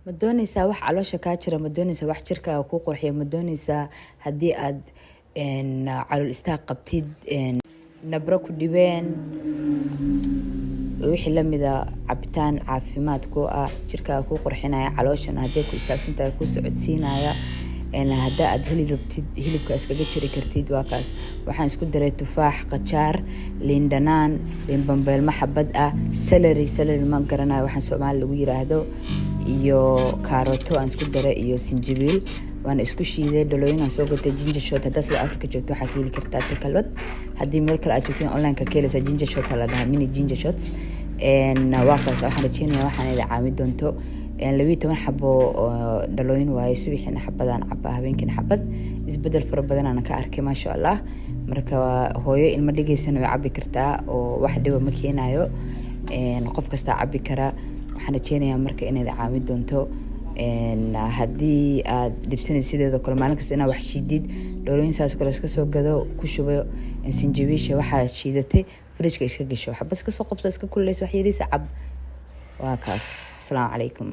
ma doonaysaa wax caloosha kaa jira, ma doonaysaa wax jirkaaga kuu qurxiya, ma doonaysaa haddii aad calool istaag qabtid, nabro ku dhibeen, wixii lamida cabitaan caafimaad ku ah jirkaaga kuu qurxinaya, calooshana hadday ku istaagsantahay kuu socodsiinaya, hadda aad hilib rabtid hilibka iskaga jiri kartid. waa kaas waxaan isku daray tufaax, qajaar, liin dhanaan, liin bambeelmo xabad ah, celery ma garanayo waxaan Soomaali lagu yiraahdo, iyo kaaroto aan isku daray iyo sinjibiil waan isku shiiday. dhalooyin aan soo gatay ginger shot. hadda sida Afrika joogto waxaad heli kartaa takalad, haddii meel kale aad joogtiin online ka helaysaa ginger shot la dhahaa, mini ginger shots. waa kaas waxaan rajeynayaa waxaan idin caawin doonto. 12 xabo dhalooyin waaye, subaxina xabadaan cabaa, habeenkina xabad. isbedel fara badan aan ka arkay maasha Allah. marka hooyo ilma dhigaysana way cabi kartaa oo wax dhiba ma keenayo, qof kasta cabi kara. waxaan rajeynayaa marka inaad caawin doonto. haddii aad dhibsanaysid sideedoo kale maalin kasta inaad wax shiidid, dhalooyin saas kale iska soo gado, ku shubo sinjibiisha waxaad shiidatay fridge-ka iska gasho, xabas ka soo qabso, iska kululeyso, wax yariis cab. waa kaas. Assalaamu calaykum.